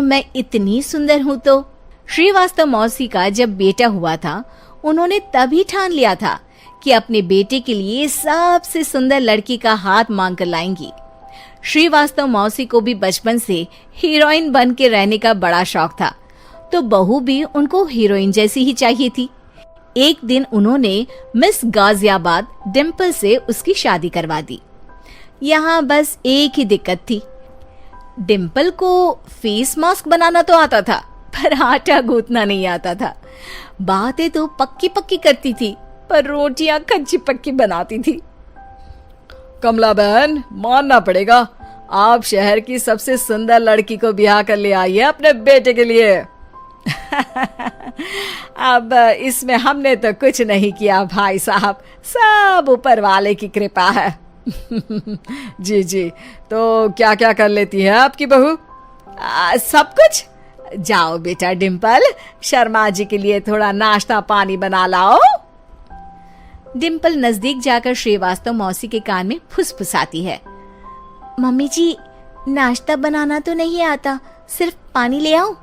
मैं इतनी सुंदर हूँ तो। श्रीवास्तव मौसी का जब बेटा हुआ था, उन्होंने तभी ठान लिया था कि अपने बेटे के लिए सबसे सुंदर लड़की का हाथ मांग कर लाएंगी। श्रीवास्तव मौसी को भी बचपन से हीरोइन बन के रहने का बड़ा शौक था, तो बहू भी उनको हीरोइन जैसी ही चाहिए थी। एक दिन उन्होंने मिस गाजियाबाद डिम्पल से उसकी शादी करवा दी। यहाँ बस एक ही दिक्कत थी, डिम्पल को फेस मास्क बनाना तो आता था, पर आटा गूंथना नहीं आता था। बातें तो पक्की पक्की करती थी, पर रोटियां कच्ची पक्की बनाती थी। कमला बहन, मानना पड़ेगा, आप शहर की सबसे सुंदर लड़की को ब्याह कर ले आई है अपने बेटे के लिए। अब इसमें हमने तो कुछ नहीं किया भाई साहब, सब ऊपर वाले की कृपा है। जी जी, तो क्या क्या कर लेती है आपकी बहू? सब कुछ। जाओ बेटा डिम्पल, शर्मा जी के लिए थोड़ा नाश्ता पानी बना लाओ। डिम्पल नजदीक जाकर श्रीवास्तव मौसी के कान में फुसफुसाती है। मम्मी जी, नाश्ता बनाना तो नहीं आता, सिर्फ पानी ले आओ।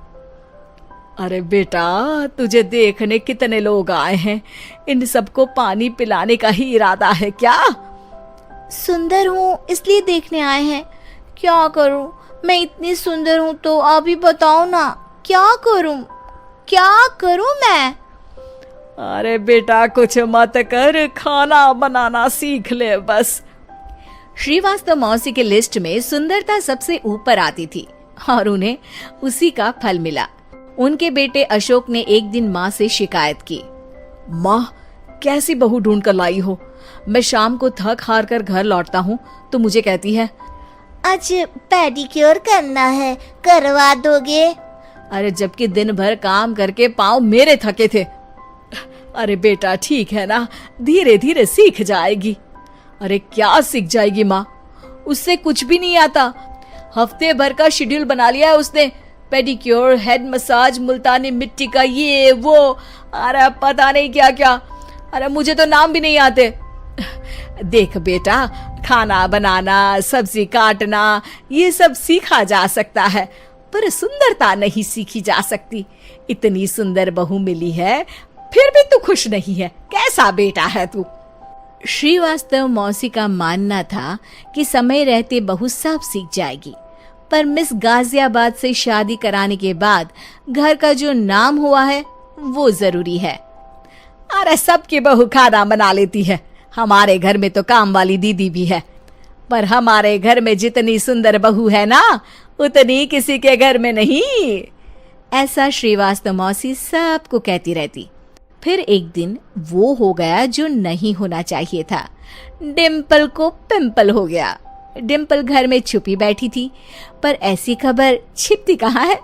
अरे बेटा, तुझे देखने कितने लोग आए हैं, इन सबको पानी पिलाने का ही इरादा है क्या? सुंदर हूँ इसलिए देखने आए हैं। क्या करूँ, मैं इतनी सुंदर हूँ तो आप ही बताओ ना, क्या करूँ मैं? अरे बेटा, कुछ मत कर, खाना बनाना सीख ले बस। श्रीवास्तव मौसी के लिस्ट में सुंदरता सबसे ऊपर आती थी और उन्हें उसी का फल मिला। उनके बेटे अशोक ने एक दिन माँ से शिकायत की। माँ, कैसी बहू ढूंढ कर लाई हो? मैं शाम को थक हार कर घर लौटता हूँ तो मुझे कहती है, आज पेडिक्योर करना है, करवा दोगे? अरे जबकि दिन भर काम करके पाँव मेरे थके थे। अरे बेटा, ठीक है ना, धीरे धीरे सीख जाएगी। अरे क्या सीख जाएगी माँ, उससे कुछ भी नहीं आता। हफ्ते भर का शेड्यूल बना लिया है उसने, पेडिक्योर, हेड मसाज, मुल्तानी मिट्टी का ये वो, अरे पता नहीं क्या क्या। अरे मुझे तो नाम भी नहीं आते। देख बेटा, खाना बनाना, सब्जी काटना, ये सब सीखा जा सकता है, पर सुंदरता नहीं सीखी जा सकती। इतनी सुंदर बहू मिली है, फिर भी तू खुश नहीं है, कैसा बेटा है तू? श्रीवास्तव मौसी का मानना था कि समय रहते बहू सब सीख जाएगी, पर मिस गाजियाबाद से शादी कराने के बाद घर का जो नाम हुआ है वो जरूरी है। अरे सबकी बहू खाना बना लेती है, हमारे घर में तो काम वाली दीदी भी है, पर हमारे घर में जितनी सुंदर बहू है ना, उतनी किसी के घर में नहीं। ऐसा श्रीवास्तव मौसी सबको कहती रहती। फिर एक दिन वो हो गया जो नहीं होना चाहिए था, डिम्पल को पिंपल हो गया। डिम्पल घर में छुपी बैठी थी, पर ऐसी खबर छिपती कहाँ है।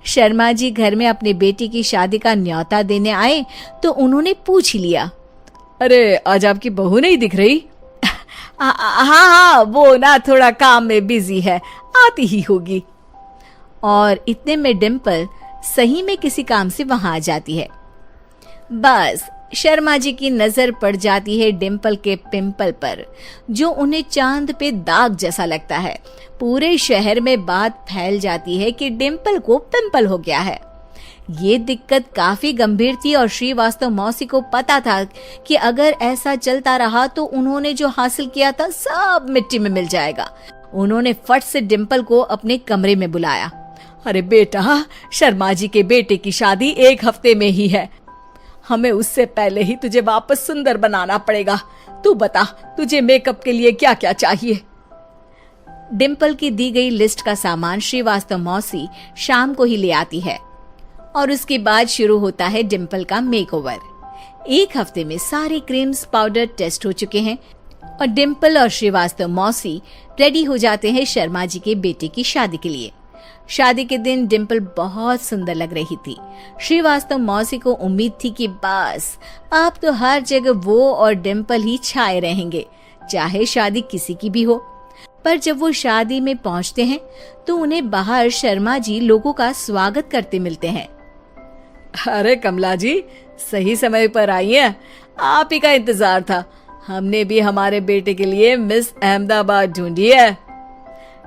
शर्मा जी घर में अपने बेटी की शादी का न्योता देने आए तो उन्होंने पूछ लिया, अरे आज आपकी बहू नहीं दिख रही? हाँ, वो ना थोड़ा काम में बिजी है, आती ही होगी। और इतने में डिम्पल सही में किसी काम से वहां आ जाती है। बस शर्मा जी की नजर पड़ जाती है डिम्पल के पिंपल पर, जो उन्हें चांद पे दाग जैसा लगता है। पूरे शहर में बात फैल जाती है कि डिम्पल को पिंपल हो गया है। ये दिक्कत काफी गंभीर थी और श्रीवास्तव मौसी को पता था कि अगर ऐसा चलता रहा तो उन्होंने जो हासिल किया था सब मिट्टी में मिल जाएगा। उन्होंने फट से डिम्पल को अपने कमरे में बुलाया। अरे बेटा, शर्मा जी के बेटे की शादी 1 हफ्ते में ही है, हमें उससे पहले ही तुझे वापस सुंदर बनाना पड़ेगा। तू बता, तुझे मेकअप के लिए क्या क्या चाहिए? डिम्पल की दी गई लिस्ट का सामान श्रीवास्तव मौसी शाम को ही ले आती है और उसके बाद शुरू होता है डिम्पल का मेकओवर। 1 हफ्ते में सारे क्रीम्स पाउडर टेस्ट हो चुके हैं और डिम्पल और श्रीवास्तव मौसी रेडी हो जाते हैं शर्मा जी के बेटे की शादी के लिए। शादी के दिन डिम्पल बहुत सुंदर लग रही थी। श्रीवास्तव मौसी को उम्मीद थी कि बस अब तो हर जगह वो और डिम्पल ही छाए रहेंगे, चाहे शादी किसी की भी हो। पर जब वो शादी में पहुंचते हैं तो उन्हें बाहर शर्मा जी लोगों का स्वागत करते मिलते हैं। अरे कमला जी, सही समय पर आई हैं, आप ही का इंतजार था। हमने भी हमारे बेटे के लिए मिस अहमदाबाद ढूंढी है।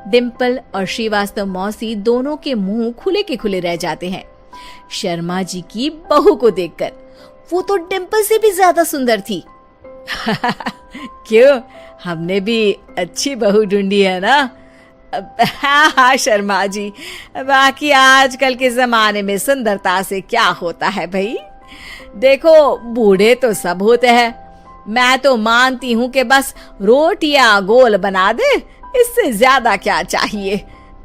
डिम्पल और श्रीवास्तव मौसी दोनों के मुंह खुले के खुले रह जाते हैं शर्मा जी की बहू को देखकर। वो तो डिम्पल से भी ज्यादा सुंदर थी। क्यों, हमने भी अच्छी बहू ढूंढी है ना? हाँ हाँ शर्मा जी, बाकी आजकल के जमाने में सुंदरता से क्या होता है भाई। देखो, बूढ़े तो सब होते हैं, मैं तो मानती हूँ कि बस रोटियां गोल बना दे, इससे ज्यादा क्या चाहिए।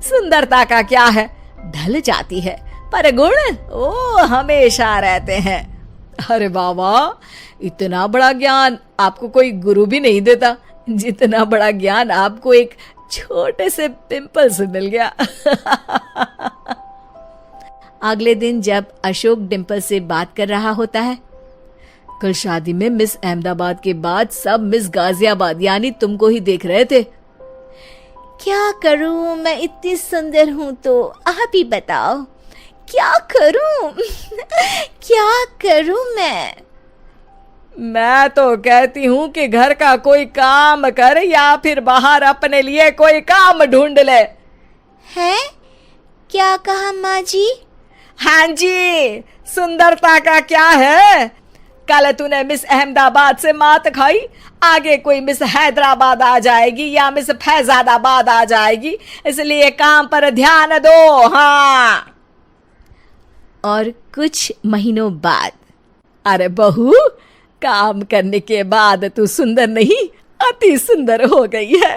सुंदरता का क्या है, ढल जाती है, पर गुण वो हमेशा रहते हैं। अरे बाबा, इतना बड़ा ज्ञान आपको कोई गुरु भी नहीं देता जितना बड़ा ज्ञान आपको एक छोटे से पिंपल से मिल गया। अगले दिन जब अशोक डिम्पल से बात कर रहा होता है, कल शादी में मिस अहमदाबाद के बाद सब मिस गाजियाबाद यानी तुमको ही देख रहे थे। क्या करूं, मैं इतनी सुंदर हूं तो आप ही बताओ क्या करूं? क्या करूं मैं तो कहती हूँ कि घर का कोई काम कर या फिर बाहर अपने लिए कोई काम ढूंढ ले। है? क्या कहा माँ जी? हाँ जी, सुंदरता का क्या है? कल तूने मिस अहमदाबाद से मात खाई, आगे कोई मिस हैदराबाद आ जाएगी या मिस फैजादाबाद आ जाएगी, इसलिए काम पर ध्यान दो। हाँ। और कुछ महीनों बाद, अरे बहू, काम करने के बाद तू सुंदर नहीं, अति सुंदर हो गई है।